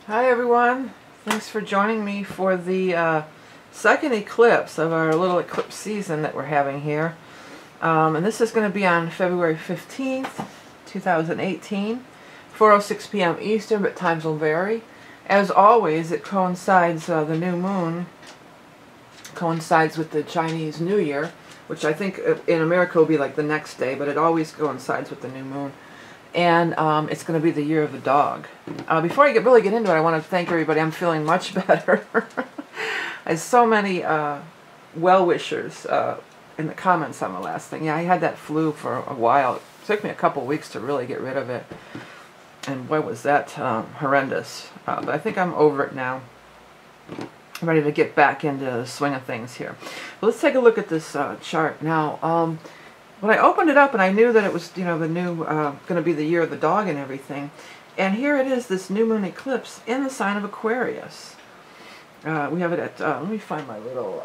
Hi everyone, thanks for joining me for the second eclipse of our little eclipse season that we're having here. And this is going to be on February 15th, 2018, 4:06 p.m. Eastern, but times will vary. As always, it coincides, the new moon coincides with the Chinese New Year, which I think in America will be like the next day, but it always coincides with the new moon. And it's going to be the year of the dog. Before I really get into it, I want to thank everybody. I'm feeling much better. I have so many well-wishers in the comments on the last thing. Yeah, I had that flu for a while. It took me a couple weeks to really get rid of it. And boy, was that horrendous. But I think I'm over it now. I'm ready to get back into the swing of things here. But let's take a look at this chart now. When I opened it up and I knew that it was, you know, the new, going to be the year of the dog and everything. And here it is, this new moon eclipse in the sign of Aquarius. We have it at, let me find my little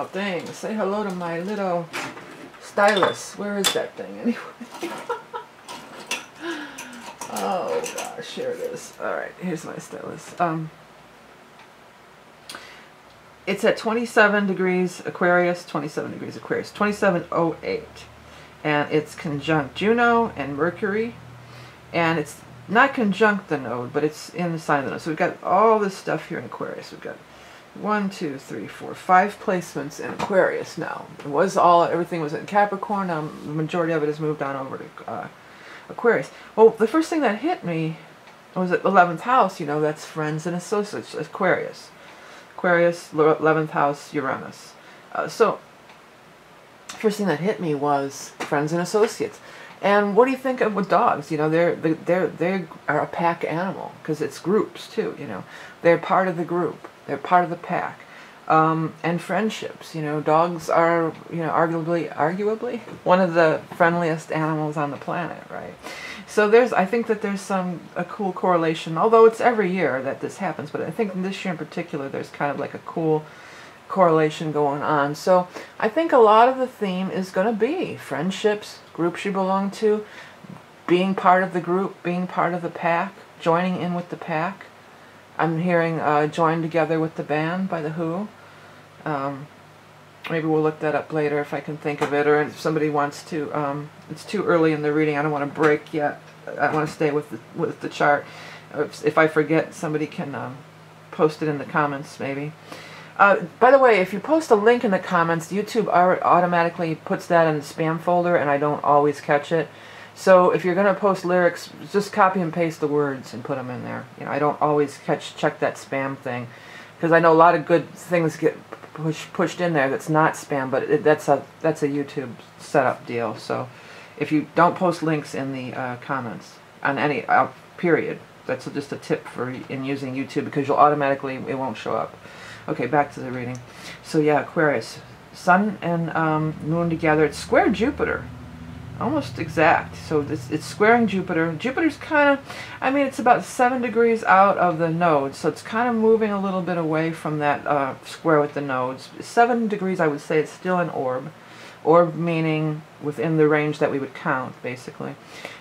thing. Say hello to my little stylus. Where is that thing anyway? Oh gosh, here it is. Alright, here's my stylus. It's at 27 degrees Aquarius, 27 degrees Aquarius, 2708. And it's conjunct Juno and Mercury. And it's not conjunct the node, but it's in the sign of the node. So we've got all this stuff here in Aquarius. We've got 1, 2, 3, 4, 5 placements in Aquarius now. It was everything was in Capricorn. The majority of it has moved on over to Aquarius. Well, the first thing that hit me was at 11th house, you know, that's friends and associates, Aquarius. Aquarius, 11th house, Uranus. So, first thing that hit me was friends and associates. And what do you think of with dogs? You know, they are a pack animal because it's groups too. You know, they're part of the group. They're part of the pack. And friendships. You know, dogs are, you know, arguably one of the friendliest animals on the planet, right? So I think that there's a cool correlation, although it's every year that this happens, but I think this year in particular there's kind of like a cool correlation going on. So I think a lot of the theme is going to be friendships, groups you belong to, being part of the group, being part of the pack, joining in with the pack. I'm hearing Join Together with the Band by The Who. Maybe we'll look that up later if I can think of it, or if somebody wants to. It's too early in the reading. I don't want to break yet. I want to stay with the chart. If I forget, somebody can post it in the comments, maybe. By the way, if you post a link in the comments, YouTube automatically puts that in the spam folder, and I don't always catch it. So if you're going to post lyrics, just copy and paste the words and put them in there. You know, I don't always check that spam thing, because I know a lot of good things get pushed in there that's not spam, but that's a YouTube setup deal. So if you don't post links in the comments on any period, that's just a tip in using YouTube, because you'll automatically, it won't show up. Okay, back to the reading. So yeah, Aquarius, Sun and Moon together. It's square Jupiter, almost exact. So it's squaring Jupiter. Jupiter's kind of, I mean, it's about 7 degrees out of the nodes, so it's kind of moving a little bit away from that square with the nodes. 7 degrees, I would say, it's still an orb. Orb meaning within the range that we would count, basically.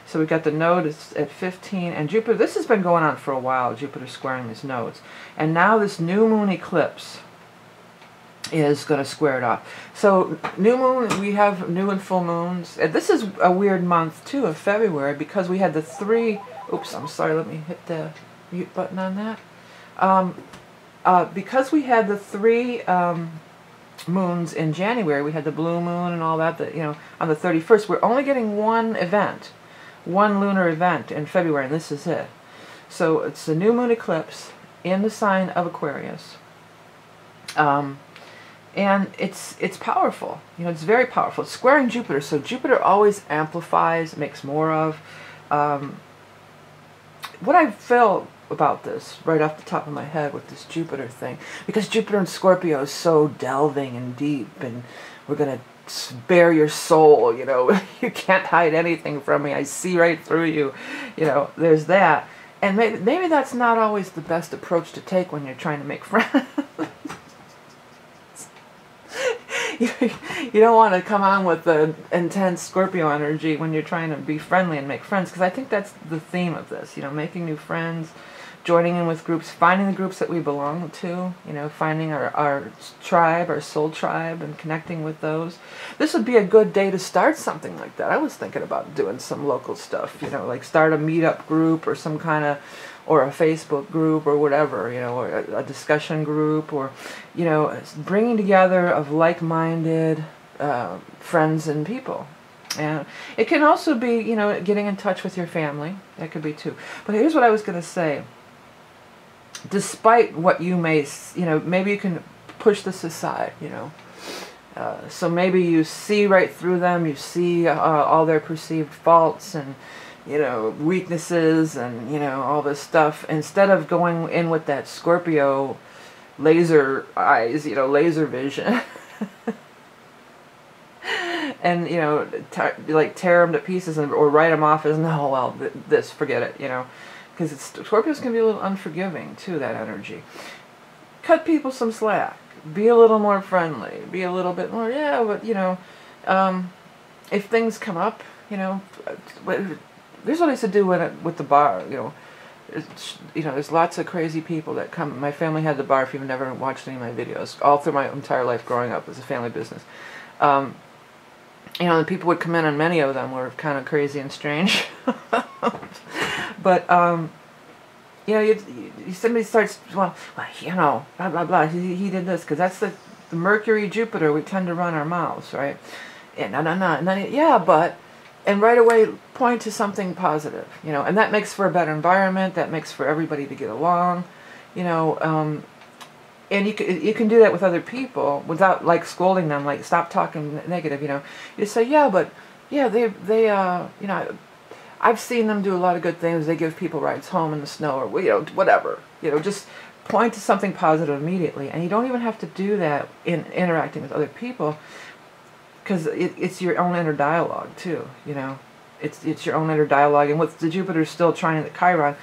So we've got the node at 15, and Jupiter, this has been going on for a while, Jupiter squaring these nodes. And now this new moon eclipse is going to square it off. So new moon, we have new and full moons. And this is a weird month too, of February, because we had the 3, oops, I'm sorry, let me hit the mute button on that. Because we had the 3 moons in January, we had the blue moon and all that, you know, on the 31st, we're only getting one event, one lunar event in February, and this is it. So it's a new moon eclipse in the sign of Aquarius. And it's powerful. You know, it's very powerful. It's squaring Jupiter, so Jupiter always amplifies, makes more of. What I feel about this, right off the top of my head with this Jupiter thing, because Jupiter in Scorpio is so delving and deep, and we're going to bare your soul, you know. You can't hide anything from me. I see right through you. You know, there's that. And maybe that's not always the best approach to take when you're trying to make friends. you don't want to come on with the intense Scorpio energy when you're trying to be friendly and make friends, because I think that's the theme of this, you know, making new friends, joining in with groups, finding the groups that we belong to, you know, finding our tribe, our soul tribe, and connecting with those. This would be a good day to start something like that. I was thinking about doing some local stuff, you know, like start a meetup group or some kind of, or a Facebook group or whatever, you know, or a discussion group, or, you know, bringing together of like-minded friends and people. And it can also be, you know, getting in touch with your family. That could be too. But here's what I was going to say. Despite what you may, you know, maybe you can push this aside, you know. So maybe you see right through them, you see all their perceived faults and, you know, weaknesses and, you know, all this stuff. Instead of going in with that Scorpio laser eyes, you know, laser vision, and, you know, like tear them to pieces or write them off as, no, well, this, forget it, you know. Because Scorpios can be a little unforgiving, too, that energy. Cut people some slack. Be a little more friendly. Be a little bit more, yeah, but, you know, if things come up, you know, here's what I used to do with the bar, you know. You know, there's lots of crazy people that come. My family had the bar, if you've never watched any of my videos, all through my entire life growing up. It was a family business. You know, the people would come in, and many of them were kind of crazy and strange. But, you know, somebody starts, well, you know, blah, blah, blah, he did this, because that's the Mercury, Jupiter, we tend to run our mouths, right? And and then, yeah, but, and right away point to something positive, you know, and that makes for a better environment, that makes for everybody to get along, you know, and you can do that with other people without, like, scolding them, like, stop talking negative, you know. You say, yeah, but, yeah, they you know, I've seen them do a lot of good things. They give people rides home in the snow, or, you know, whatever. You know, just point to something positive immediately. And you don't even have to do that in interacting with other people, because it's your own inner dialogue, too, you know. It's your own inner dialogue. And with the Jupiter still trying the Chiron,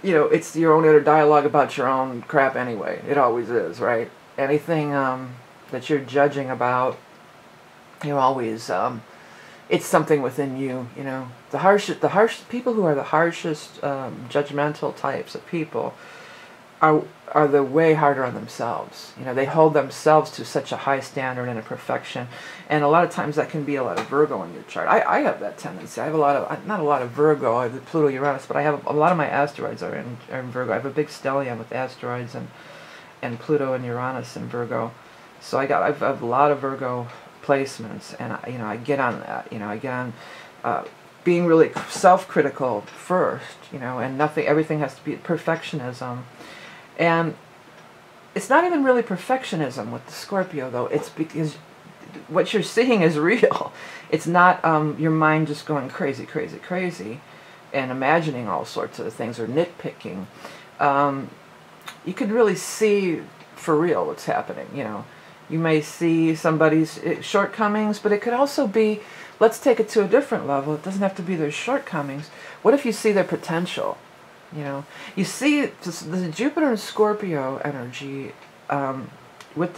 you know, it's your own inner dialogue about your own crap anyway. It always is, right? Anything that you're judging about, you're always... it's something within you, you know. The harsh people who are the harshest, judgmental types of people are the way harder on themselves. You know, they hold themselves to such a high standard and a perfection, and a lot of times that can be a lot of Virgo in your chart. I have that tendency. I have a lot of, not a lot of Virgo. I have the Pluto, Uranus, but I have a lot of my asteroids are in Virgo. I have a big stellium with asteroids and Pluto and Uranus in Virgo. So I have a lot of Virgo placements, and you know, I get on that, you know, I get on being really self-critical first, you know, and everything has to be perfectionism. And it's not even really perfectionism with the Scorpio, though. It's because what you're seeing is real. It's not your mind just going crazy, crazy, crazy and imagining all sorts of things or nitpicking. You can really see for real what's happening, you know. You may see somebody's shortcomings, but it could also be, let's take it to a different level. It doesn't have to be their shortcomings. What if you see their potential? You know, you see the Jupiter and Scorpio energy with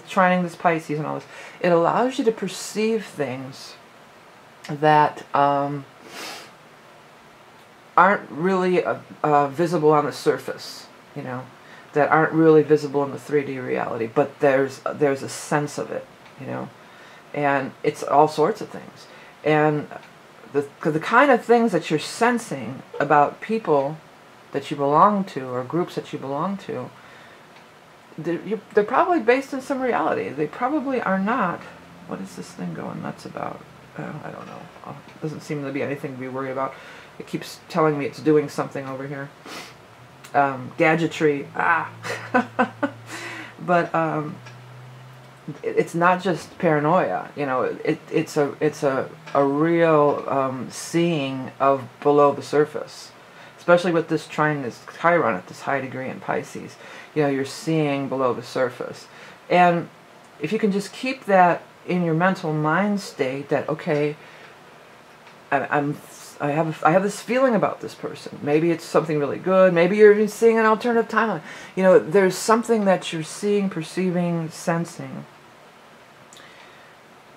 trining this Pisces and all this. It allows you to perceive things that aren't really visible on the surface, you know, that aren't really visible in the 3D reality, but there's a sense of it, you know, and it's all sorts of things. And the kind of things that you're sensing about people that you belong to or groups that you belong to, they're probably based in some reality. They probably are not. What is this thing going nuts about? I don't know. Doesn't seem to be anything to be worried about. It keeps telling me it's doing something over here. Gadgetry. But it's not just paranoia. You know, it's a real seeing of below the surface, especially with this trine, this Chiron at this high degree in Pisces. You know, you're seeing below the surface, and if you can just keep that in your mental mind state, that okay, I have this feeling about this person. Maybe it's something really good. Maybe you're even seeing an alternative timeline. You know, there's something that you're seeing, perceiving, sensing.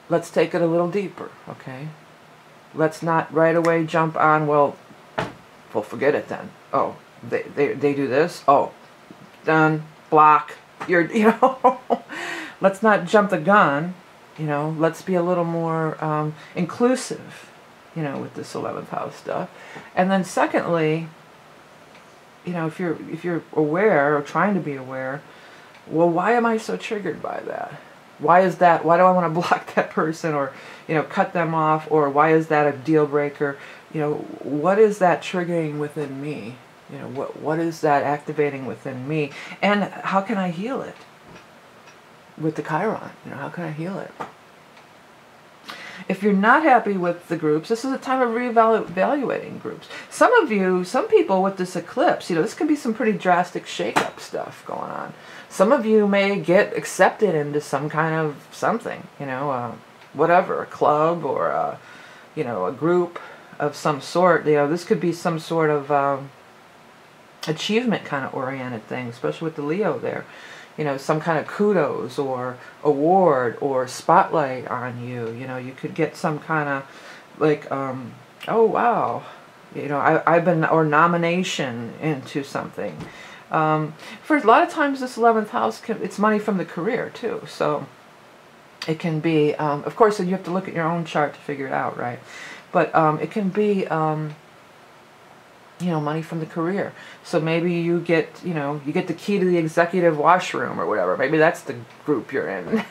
let's take it a little deeper, okay? Let's not right away jump on, well, forget it then. Oh, they do this? Oh, done, block, you're, you know. Let's not jump the gun, you know. Let's be a little more inclusive, you know, with this 11th house stuff. And then secondly, you know, if you're aware or trying to be aware, well, why am I so triggered by that? Why is that? Why do I want to block that person, or, you know, cut them off, or why is that a deal breaker? You know, what is that triggering within me? You know, what is that activating within me? And how can I heal it? With the Chiron, you know, how can I heal it? If you're not happy with the groups, this is a time of reevaluating groups. Some people with this eclipse, you know, this can be some pretty drastic shake-up stuff going on. Some of you may get accepted into some kind of something, you know, whatever, a club or, you know, a group of some sort. You know, this could be some sort of achievement kind of oriented thing, especially with the Leo there. You know, some kind of kudos or award or spotlight on you. You know, you could get some kind of like, oh wow, you know, I've been, or nomination into something. For a lot of times this 11th house, it's money from the career too. So it can be, of course, you have to look at your own chart to figure it out, right? But it can be, you know, money from the career. So maybe you get, you know, you get the key to the executive washroom or whatever. Maybe that's the group you're in.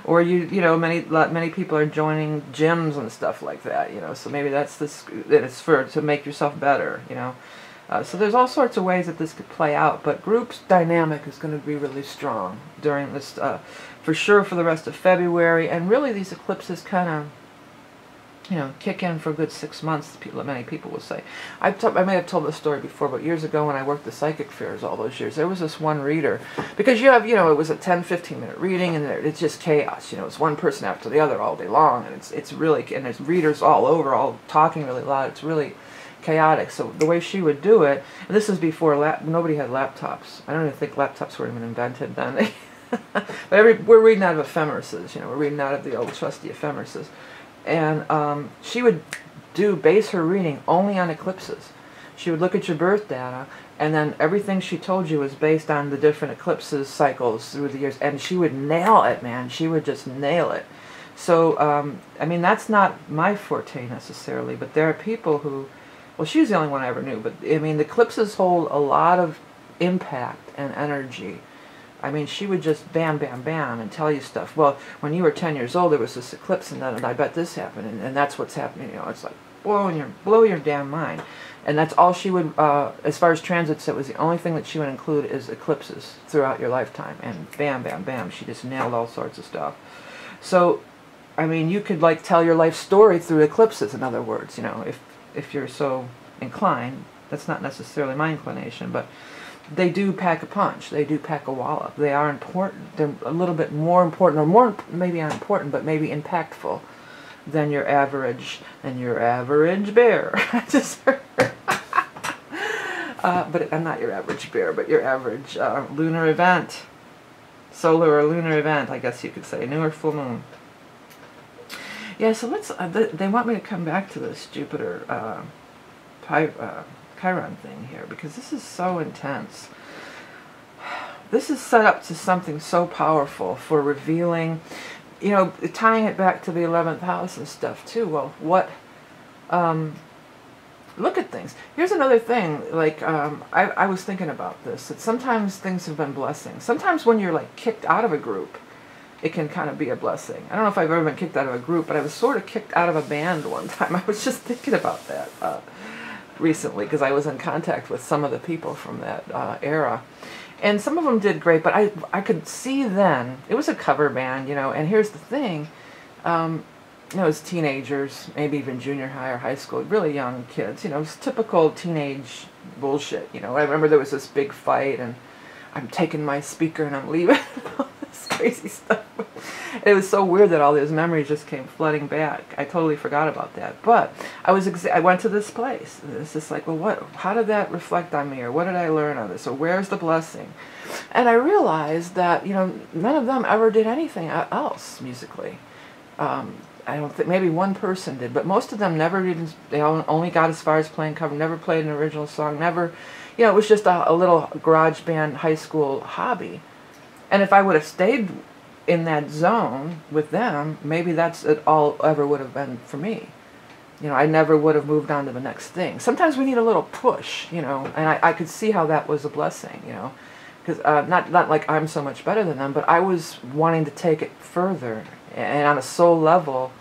Or you know, many people are joining gyms and stuff like that, you know. So maybe that's this, it's to make yourself better, you know. So there's all sorts of ways that this could play out, but groups dynamic is going to be really strong during this, for sure, for the rest of February. And really these eclipses kind of, you know, kick in for a good 6 months, many people will say. I may have told this story before, but years ago when I worked the psychic fairs all those years, there was this one reader, because you have, you know, it was a 10-15 minute reading, and it's just chaos, you know, it's one person after the other all day long, and it's really, and there's readers all over, all talking really loud, it's really chaotic. So the way she would do it, and this is before, nobody had laptops. I don't even think laptops were even invented then. But we're reading out of ephemerises, you know, we're reading out of the old trusty ephemerises. And she would base her reading only on eclipses. She would look at your birth data, and then everything she told you was based on the different eclipses cycles through the years. And she would nail it, man. She would just nail it. So, I mean, that's not my forte necessarily, but there are people who, well, she was the only one I ever knew, but I mean, the eclipses hold a lot of impact and energy. I mean, she would just bam, bam, bam, and tell you stuff. Well, when you were 10 years old, there was this eclipse, and I bet this happened, and that's what's happening. You know, it's like blow your damn mind. And that's all she would, as far as transits, it was the only thing that she would include is eclipses throughout your lifetime. And bam, bam, bam, she just nailed all sorts of stuff. So, I mean, you could like tell your life story through eclipses. In other words, you know, if you're so inclined. That's not necessarily my inclination, but they do pack a punch. They do pack a wallop. They are important. They're a little bit more important, or more, maybe not important, but maybe impactful than your average bear. But I'm not your average bear, but your average lunar event. Solar or lunar event, I guess you could say. New or full moon. Yeah, so let's, they want me to come back to this Jupiter Chiron thing here, because this is so intense. This is set up to something so powerful for revealing, you know, tying it back to the 11th house and stuff too. Well, what, look at things. Here's another thing, like, I was thinking about this, that sometimes things have been blessings. Sometimes when you're like kicked out of a group, it can kind of be a blessing. I don't know if I've ever been kicked out of a group, but I was sort of kicked out of a band one time. I was just thinking about that recently, because I was in contact with some of the people from that era. And some of them did great, but I could see then, it was a cover band, you know, and here's the thing, you know, as teenagers, maybe even junior high or high school, really young kids, you know, it's typical teenage bullshit, you know. I remember there was this big fight, and I'm taking my speaker and I'm leaving, all this crazy stuff. It was so weird that all those memories just came flooding back. I totally forgot about that. But I went to this place. And it's just like, well, how did that reflect on me? Or what did I learn on this? Or where's the blessing? And I realized that, none of them ever did anything else musically. I don't think, maybe one person did, but most of them never even, they only got as far as playing cover, never played an original song, never, it was just a little garage band high school hobby. And if I would have stayed in that zone with them, maybe that's it all ever would have been for me. I never would have moved on to the next thing. Sometimes we need a little push, and I could see how that was a blessing, because not like I'm so much better than them, but I was wanting to take it further. And on a soul level,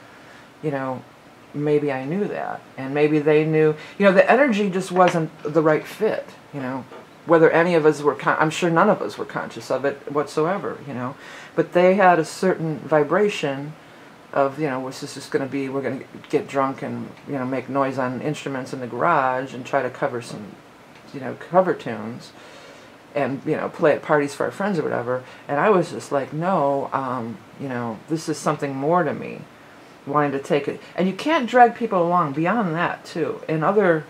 maybe I knew that. And maybe they knew, the energy just wasn't the right fit, Whether any of us were, I'm sure none of us were conscious of it whatsoever, But they had a certain vibration of, this is just going to be, we're going to get drunk and, make noise on instruments in the garage and try to cover some, cover tunes. And, play at parties for our friends or whatever. And I was just like, no, this is something more to me. Wanting to take it. And you can't drag people along beyond that, too. In other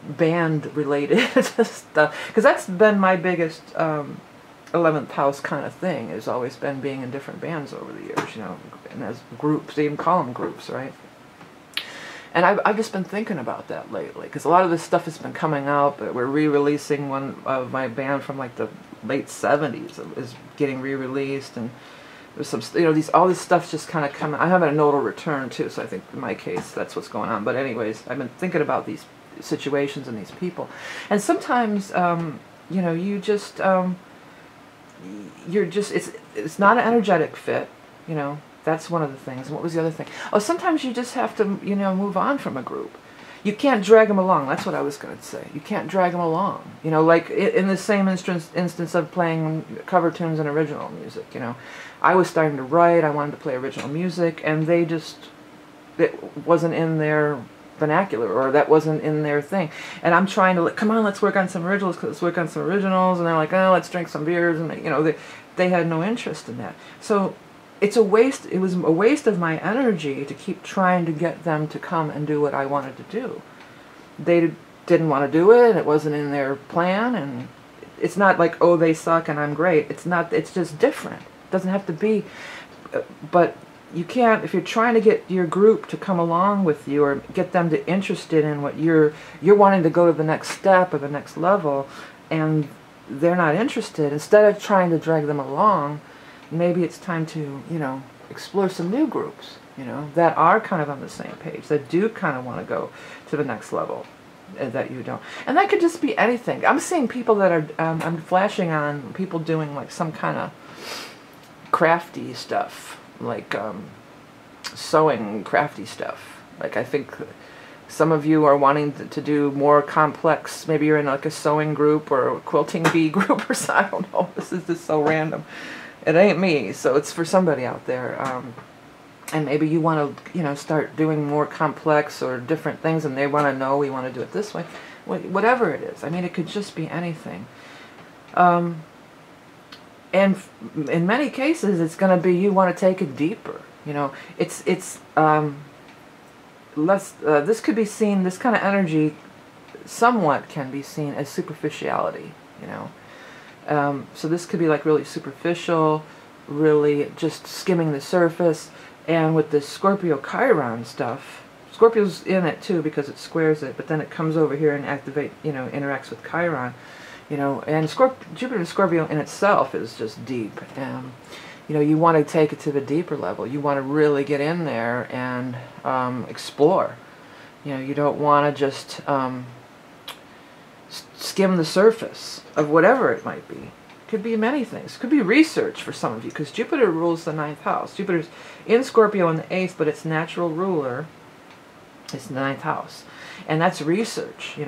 band-related stuff. Because that's been my biggest 11th house kind of thing. Has always been being in different bands over the years, And as groups, they even call them groups, right? And I've just been thinking about that lately, because a lot of this stuff has been coming out, but we're re-releasing one of my band from like the late 70s is getting re-released, and there's some, all this stuff's just kind of coming. I'm having a nodal return too, so I think in my case that's what's going on. But anyways, I've been thinking about these situations and these people, and sometimes, you just, you're just, it's not an energetic fit, That's one of the things. And what was the other thing? Oh, sometimes you just have to, move on from a group. You can't drag them along. That's what I was going to say. You can't drag them along. Like in the same instance of playing cover tunes and original music, I was starting to write. I wanted to play original music, and they just, it wasn't in their vernacular, or that wasn't in their thing. And I'm trying to, come on, let's work on some originals, and they're like, oh, let's drink some beers, and they had no interest in that. So it's a waste. It was a waste of my energy to keep trying to get them to come and do what I wanted to do. They didn't want to do it. It wasn't in their plan, and it's not like, oh, they suck and I'm great. It's not. It's just different. It doesn't have to be. But you can't, if you're trying to get your group to come along with you, or get them to interested in what you're wanting to go to the next step or the next level, and they're not interested. Instead of trying to drag them along, maybe it's time to, explore some new groups, that are kind of on the same page, that do kind of want to go to the next level that you don't. And that could just be anything. I'm seeing people that are, I'm flashing on people doing like some kind of crafty stuff, like sewing crafty stuff. Like I think some of you are wanting to do more complex, maybe you're in like a sewing group or a quilting bee group or something. I don't know, this is just so random. It ain't me, so it's for somebody out there. And maybe you want to, start doing more complex or different things, and they want to know we want to do it this way. Whatever it is. I mean, it could just be anything. And in many cases, it's going to be you want to take it deeper. It's less. This could be seen. This kind of energy, somewhat can be seen as superficiality. So this could be like really superficial, really just skimming the surface. And with this Scorpio Chiron stuff, Scorpio's in it too because it squares it, but then it comes over here and interacts with Chiron, and Jupiter and Scorpio in itself is just deep. You want to take it to the deeper level. You want to really get in there and explore. You don't want to just skim the surface of whatever it might be. Could be many things. Could be research for some of you, because Jupiter rules the 9th house. Jupiter's in Scorpio in the 8th, but its natural ruler is the 9th house. And that's research,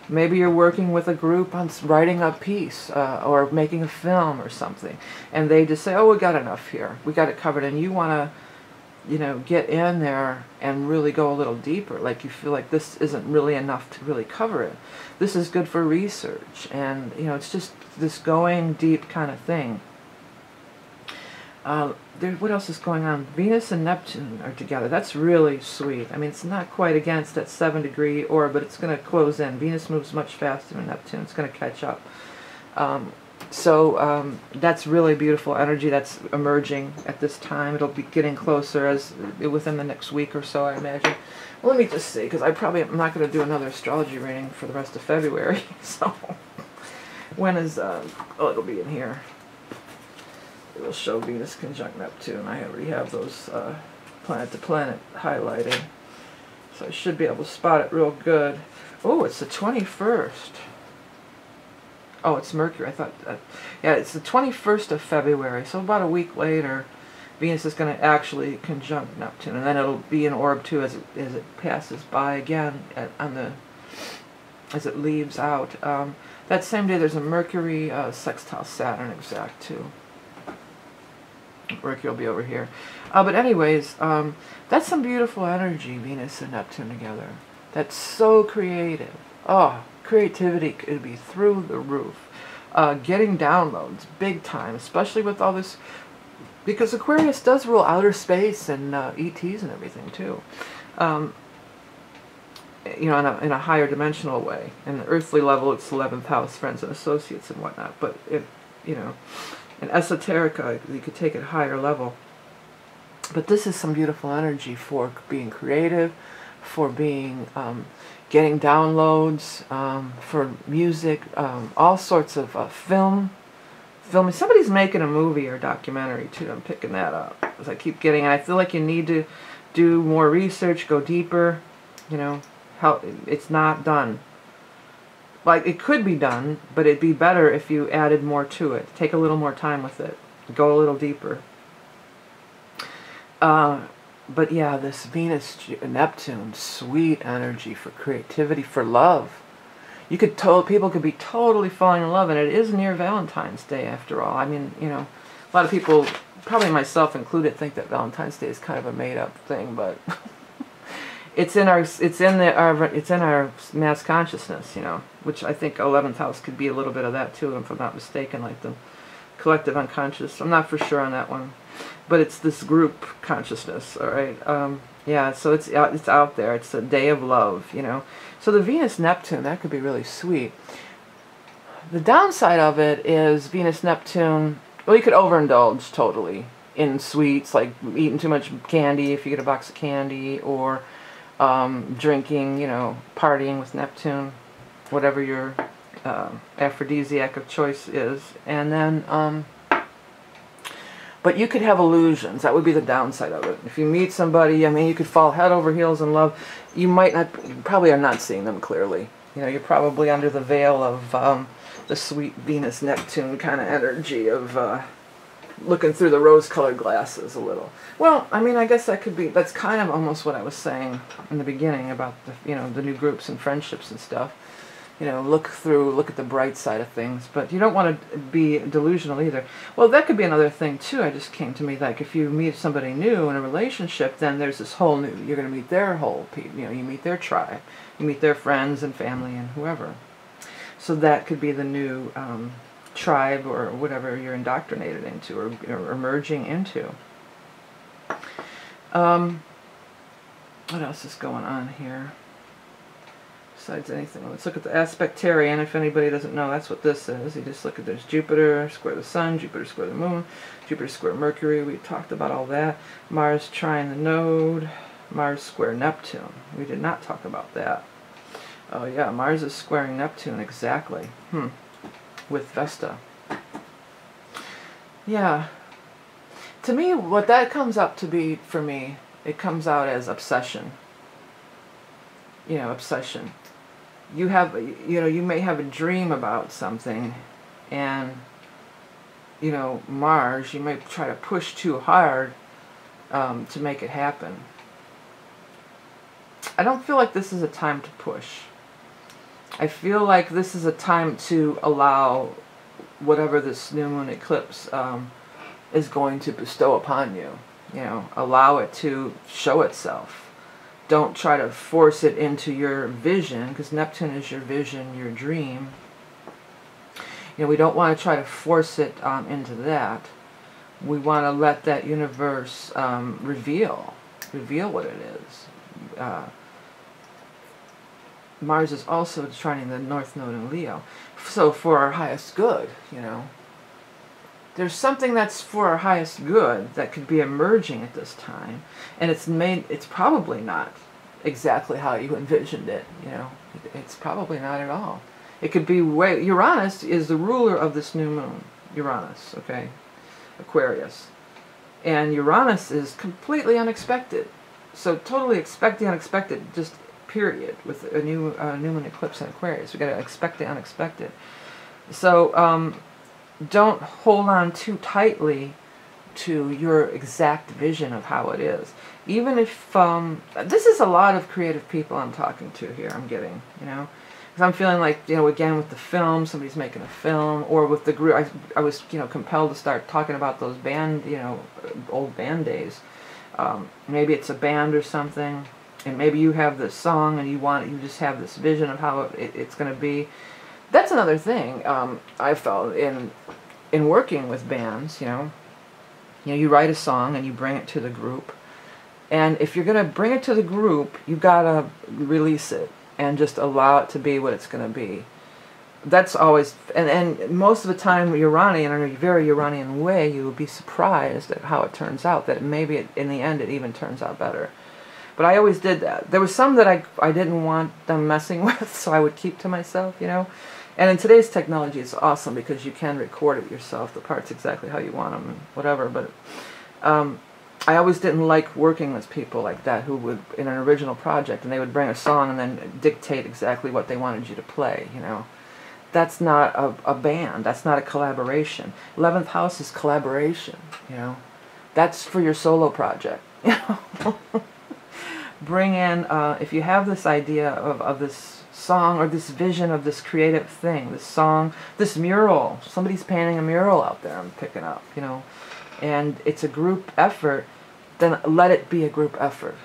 Maybe you're working with a group on writing a piece or making a film or something. And they just say, oh, we got enough here. We got it covered. And you want to, get in there and really go a little deeper. Like you feel like this isn't really enough to really cover it. This is good for research. And, it's just this going deep kind of thing. What else is going on? Venus and Neptune are together. That's really sweet. I mean, it's not quite against that 7-degree orb, but it's going to close in. Venus moves much faster than Neptune. It's going to catch up. That's really beautiful energy that's emerging at this time. It'll be getting closer as within the next week or so, I imagine. Well, let me just see, because I'm not going to do another astrology reading for the rest of February. So, when is, it'll be in here. It will show Venus conjunct Neptune. I already have those planet to planet highlighted. So I should be able to spot it real good. Oh, it's the 21st. Oh, it's Mercury. I thought, yeah, it's the 21st of February. So about a week later, Venus is going to actually conjunct Neptune. And then it'll be in orb too as it passes by again as it leaves out. That same day, there's a Mercury sextile Saturn exact too. Mercury will be over here. But anyways, that's some beautiful energy, Venus and Neptune together. That's so creative. Oh, creativity could be through the roof. Getting downloads, big time, especially with all this, because Aquarius does rule outer space and ETs and everything too. You know, in a higher dimensional way. In the earthly level, it's 11th house, friends and associates and whatnot. But, you know, in esoteric, you could take it higher level. But this is some beautiful energy for being creative, for being, getting downloads, for music, all sorts of filming. Somebody's making a movie or documentary too. I'm picking that up as I keep getting. And I feel like you need to do more research, go deeper. You know, how it's not done. Like, it could be done, but it'd be better if you added more to it. Take a little more time with it. Go a little deeper. But yeah, this Venus-Neptune, sweet energy for creativity, for love. People could be totally falling in love, and it is near Valentine's Day after all. I mean, you know, a lot of people, probably myself included, think that Valentine's Day is kind of a made-up thing, but it's in our mass consciousness, you know, which I think 11th house could be a little bit of that too, if I'm not mistaken, like the collective unconscious. I'm not for sure on that one, but it's this group consciousness. All right, yeah. So it's out there. It's a day of love, you know. So the Venus Neptune, that could be really sweet. The downside of it is Venus Neptune. Well, you could overindulge totally in sweets, like eating too much candy if you get a box of candy, or drinking, you know, partying with Neptune, whatever your aphrodisiac of choice is. And then, but you could have illusions. That would be the downside of it. If you meet somebody, I mean, you could fall head over heels in love. You probably are not seeing them clearly. You know, you're probably under the veil of the sweet Venus-Neptune kind of energy of looking through the rose-colored glasses a little. Well, I mean, I guess that's kind of almost what I was saying in the beginning about the new groups and friendships and stuff. You know, look at the bright side of things, but you don't want to be delusional either. Well, that could be another thing too. I just came to me, like, if you meet somebody new in a relationship, then there's this whole new, you're going to meet their whole people, you know, you meet their tribe, you meet their friends and family and whoever. So that could be the new tribe or whatever you're indoctrinated into or emerging into. What else is going on here? Besides anything, let's look at the aspectarian. If anybody doesn't know, that's what this is. You just look at, there's Jupiter square the Sun, Jupiter square the Moon, Jupiter square Mercury. We talked about all that. Mars trine the node, Mars square Neptune. We did not talk about that. Oh yeah, Mars is squaring Neptune exactly. With Vesta. Yeah. To me, what that comes up to be for me, it comes out as obsession. You know, obsession. You may have a dream about something, and, you know, Mars, you may try to push too hard to make it happen. I don't feel like this is a time to push. I feel like this is a time to allow whatever this new moon eclipse is going to bestow upon you. You know, allow it to show itself. Don't try to force it into your vision, because Neptune is your vision, your dream. You know, we don't want to try to force it into that. We want to let that universe reveal what it is. Mars is also trining the North Node in Leo. So for our highest good, you know. There's something that's for our highest good that could be emerging at this time. And it's probably not exactly how you envisioned it, you know. It's probably not at all. It could be Uranus is the ruler of this new moon. Uranus, okay? Aquarius. And Uranus is completely unexpected. So totally expect the unexpected, just period, with a new moon eclipse in Aquarius. We've got to expect the unexpected. So don't hold on too tightly to your exact vision of how it is. Even if, this is a lot of creative people I'm talking to here, I'm getting, you know. Because I'm feeling like, you know, again with the film, somebody's making a film, or with the group, I was, you know, compelled to start talking about those band, you know, old band days. Maybe it's a band or something, and maybe you have this song and you just have this vision of how it's going to be. That's another thing I felt in working with bands, you know. You write a song and you bring it to the group. And if you're going to bring it to the group, you've got to release it and just allow it to be what it's going to be. That's always, and most of the time Uranian, in a very Uranian way, you will be surprised at how it turns out, that maybe in the end it even turns out better. But I always did that. There was some that I didn't want them messing with, so I would keep to myself, you know. And in today's technology, it's awesome because you can record it yourself, the parts exactly how you want them and whatever. But I always didn't like working with people like that who would, in an original project, and they would bring a song and then dictate exactly what they wanted you to play, you know. That's not a band. That's not a collaboration. 11th house is collaboration, you know. That's for your solo project, you know. Bring in, if you have this idea of this song or this vision of this creative thing, this song, this mural, somebody's painting a mural out there I'm picking up, you know, and it's a group effort, then let it be a group effort.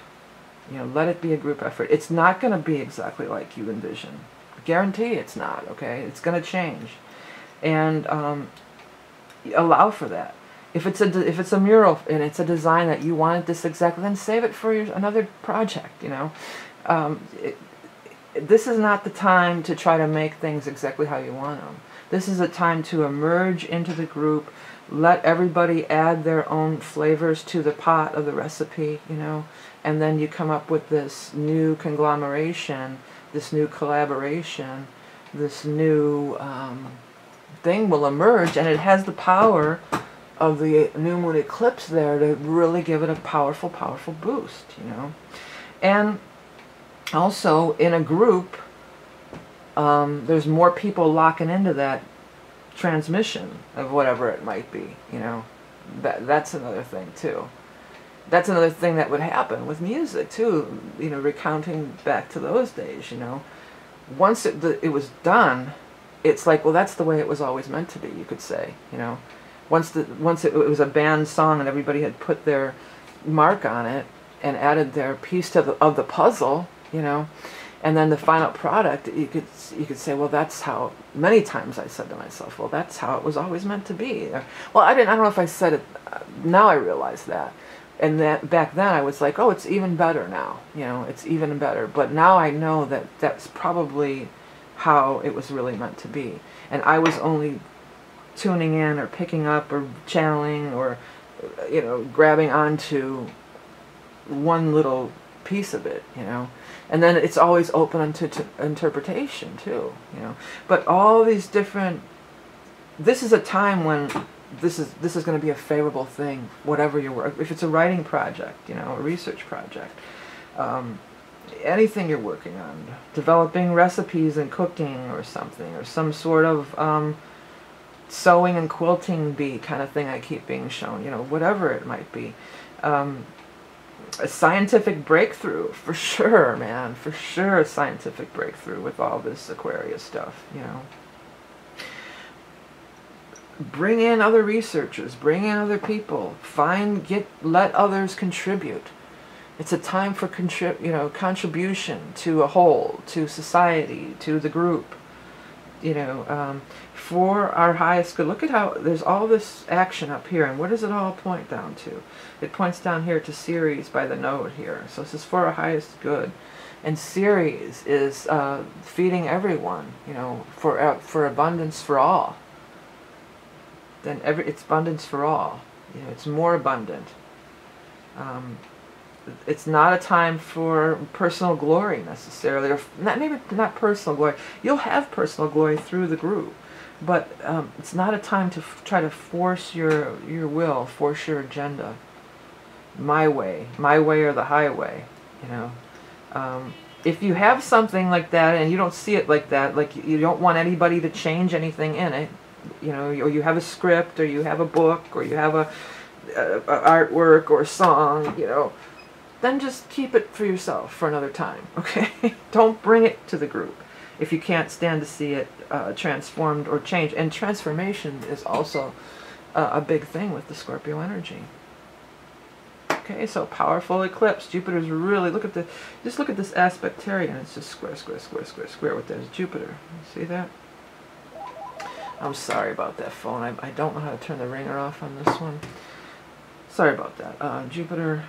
You know, let it be a group effort. It's not going to be exactly like you envision. Guarantee it's not, okay? It's going to change. And allow for that. If it's a mural and it's a design that you wanted this exactly, then save it for another project, you know. This is not the time to try to make things exactly how you want them. This is a time to emerge into the group, let everybody add their own flavors to the pot of the recipe, you know, and then you come up with this new conglomeration, this new collaboration, this new thing will emerge, and it has the power of the new moon eclipse there to really give it a powerful, powerful boost, you know. And also, in a group, there's more people locking into that transmission of whatever it might be, you know. That's another thing, too. That's another thing that would happen with music, too, you know, recounting back to those days, you know. Once it was done, it's like, well, that's the way it was always meant to be, you could say, you know. Once it was a band song and everybody had put their mark on it and added their piece to of the puzzle, you know, and then the final product, you could say, well, that's how, many times I said to myself, well, that's how it was always meant to be. Well, I don't know if I said it, now I realize that. And that back then I was like, oh, it's even better now, you know, it's even better. But now I know that that's probably how it was really meant to be. And I was only tuning in or picking up or channeling or, you know, grabbing onto one little piece of it, you know. And then it's always open to interpretation too, you know. But all these different, this is a time when this is going to be a favorable thing, whatever your work. If it's a writing project, you know, a research project, anything you're working on, developing recipes and cooking or something, or some sort of sewing and quilting bee kind of thing I keep being shown, you know, whatever it might be. A scientific breakthrough, for sure, man, for sure a scientific breakthrough with all this Aquarius stuff, you know. Bring in other researchers, bring in other people, let others contribute. It's a time for contribution to a whole, to society, to the group. you know, for our highest good. Look at how there's all this action up here, and where does it all point down to? It points down here to Ceres by the node here. So this is for our highest good. And Ceres is feeding everyone, you know, for abundance for all. Then it's abundance for all. You know, it's more abundant. It's not a time for personal glory necessarily, or maybe not personal glory. You'll have personal glory through the group, but it's not a time to try to force your will, force your agenda. My way or the highway, you know. If you have something like that and you don't see it like that, like you don't want anybody to change anything in it, you know, or you have a script, or you have a book, or you have a artwork or a song, you know, then just keep it for yourself for another time, okay? Don't bring it to the group if you can't stand to see it transformed or changed. And transformation is also a big thing with the Scorpio energy. Okay, so powerful eclipse. Jupiter's really, just look at this aspectarian. It's just square, square, square, square, square with there's Jupiter. You see that? I'm sorry about that phone. I don't know how to turn the ringer off on this one. Sorry about that. Jupiter,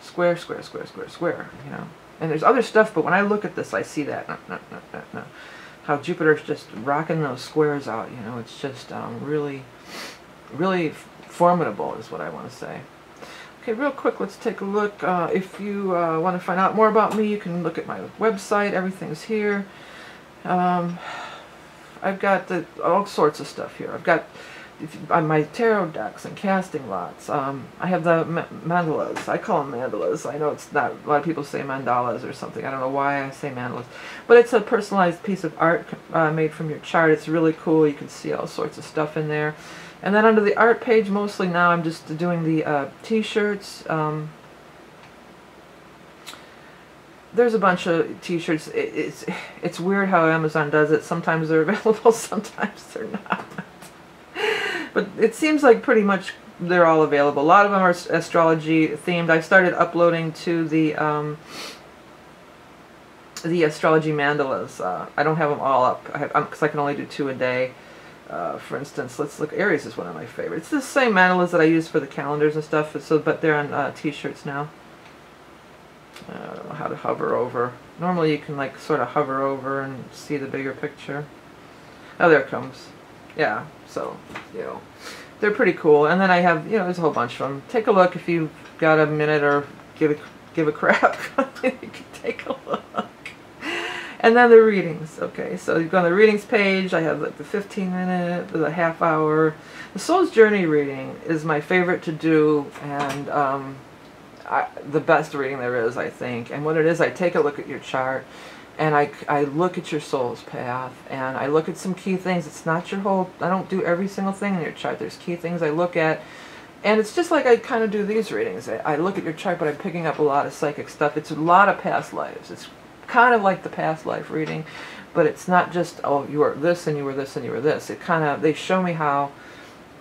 square, square, square, square, square, you know. And there's other stuff, but when I look at this, I see that. No. How Jupiter's just rocking those squares out, you know. It's just really, really formidable is what I want to say. Okay, real quick, let's take a look. If you want to find out more about me, you can look at my website. Everything's here. I've got all sorts of stuff here. I've got my tarot decks and casting lots. I have the mandalas. I call them mandalas. I know it's not, a lot of people say mandalas or something. I don't know why I say mandalas. But it's a personalized piece of art made from your chart. It's really cool. You can see all sorts of stuff in there. And then under the art page, mostly now I'm just doing the t-shirts. There's a bunch of t-shirts. It's weird how Amazon does it. Sometimes they're available, sometimes they're not. But it seems like pretty much they're all available. A lot of them are astrology themed. I started uploading to the astrology mandalas. I don't have them all up because I can only do 2 a day. For instance, let's look. Aries is one of my favorites. It's the same mandalas that I use for the calendars and stuff. But they're on t-shirts now. I don't know how to hover over. Normally you can like sort of hover over and see the bigger picture. Oh, there it comes. Yeah, so, you know, they're pretty cool. And then I have, you know, there's a whole bunch of them. Take a look if you've got a minute or give a crap. You can take a look. And then the readings. Okay, so you go on the readings page. I have like the 15-minute, the half-hour. The Soul's Journey reading is my favorite to do, and the best reading there is, I think. And what it is, I take a look at your chart, and I look at your soul's path, and I look at some key things. It's not your whole, I don't do every single thing in your chart. There's key things I look at, and it's just like I kind of do these readings. I look at your chart, but I'm picking up a lot of psychic stuff. It's a lot of past lives. It's kind of like the past life reading, but it's not just, oh, you were this, and you were this, and you were this. It kind of, they show me how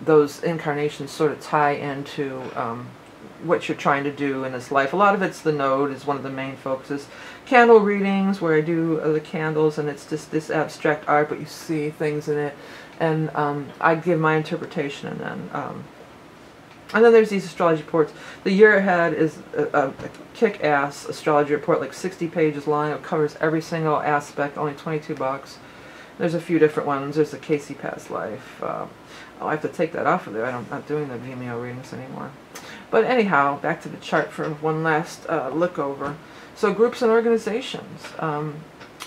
those incarnations sort of tie into what you're trying to do in this life. A lot of it's the node is one of the main focuses. Candle readings where I do the candles, and it's just this abstract art, but you see things in it, and I give my interpretation, and then there's these astrology reports. The year ahead is a kick-ass astrology report, like 60 pages long. It covers every single aspect, only $22. There's a few different ones. There's the Casey past life. Oh, I have to take that off of there. I'm not doing the Vimeo readings anymore. But anyhow, back to the chart for one last look over. So groups and organizations.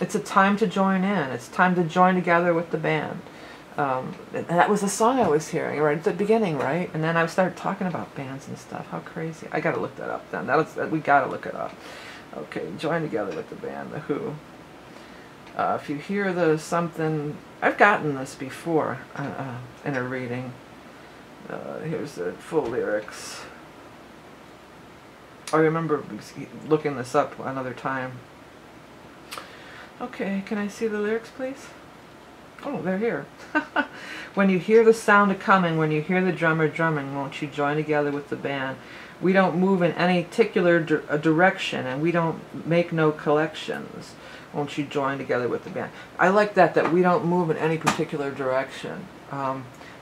It's a time to join in. It's time to join together with the band. And that was the song I was hearing right at the beginning, right? And then I started talking about bands and stuff. How crazy. I got to look that up then. We got to look it up. Okay, join together with the band, The Who. If you hear the something, I've gotten this before in a reading. Here's the full lyrics. I remember looking this up another time. Okay, can I see the lyrics, please? Oh, they're here. When you hear the sound of coming, when you hear the drummer drumming, won't you join together with the band? We don't move in any particular direction, and we don't make no collections. Won't you join together with the band? I like that we don't move in any particular direction.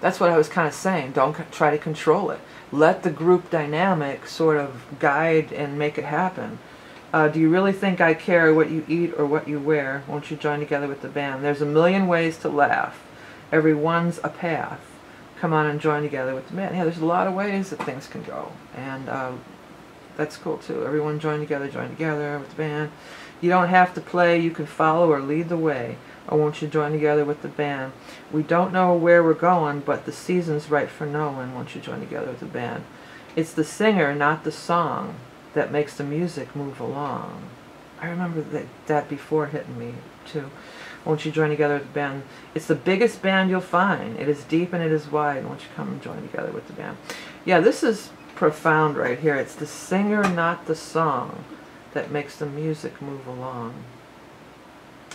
That's what I was kind of saying. Don't try to control it. Let the group dynamic sort of guide and make it happen. Do you really think I care what you eat or what you wear? Won't you join together with the band? There's a million ways to laugh. Everyone's a path. Come on and join together with the band. Yeah, there's a lot of ways that things can go. And that's cool too. Everyone join together with the band. You don't have to play. You can follow or lead the way. Or won't you join together with the band? We don't know where we're going, but the season's right for knowing. Won't you join together with the band? It's the singer, not the song, that makes the music move along. I remember that before hitting me too. Won't you join together with the band? It's the biggest band you'll find. It is deep and it is wide. Won't you come and join together with the band? Yeah, this is profound right here. It's the singer, not the song, that makes the music move along.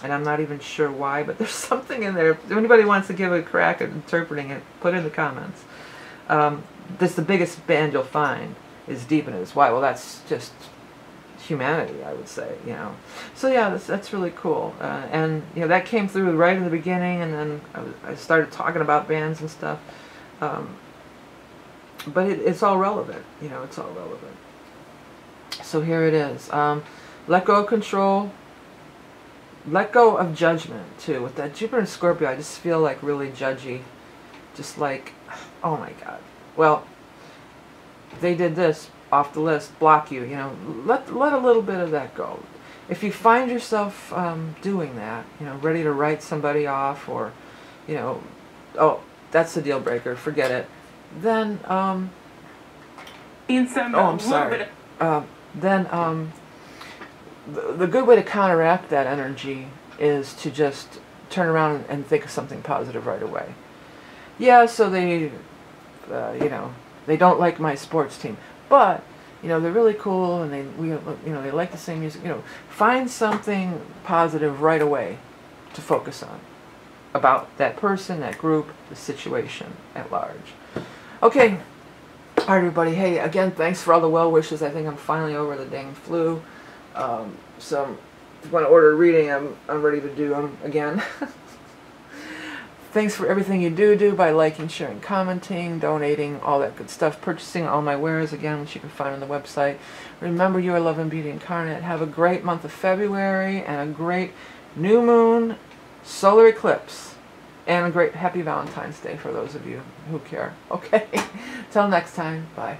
And I'm not even sure why, but there's something in there. If anybody wants to give a crack at interpreting it, put it in the comments. This the biggest band you'll find is deep and it is wide. Well, that's just humanity, I would say, you know. So yeah, that's really cool. And you know, that came through right in the beginning, and then I started talking about bands and stuff. But it's all relevant, you know. It's all relevant. So here it is. Let go of control. Let go of judgment too. With that Jupiter and Scorpio, I just feel like really judgy. Just like, oh my God. Well, they did this, off the list, block you. You know, let a little bit of that go. If you find yourself doing that, you know, ready to write somebody off, or, you know, oh, that's a deal breaker, forget it. Then oh, I'm sorry. The good way to counteract that energy is to just turn around and think of something positive right away. Yeah, so they, you know, they don't like my sports team, but you know, they're really cool, and you know, they like the same music. You know, find something positive right away to focus on about that person, that group, the situation at large. Okay, all right, everybody. Hey, again, thanks for all the well wishes. I think I'm finally over the dang flu. So if you want to order a reading, I'm ready to do them again. Thanks for everything you do by liking, sharing, commenting, donating, all that good stuff, purchasing all my wares, again, which you can find on the website. Remember, you are love and beauty incarnate. Have a great month of February, and a great new moon, solar eclipse, and a great happy Valentine's Day for those of you who care. Okay, till next time, bye.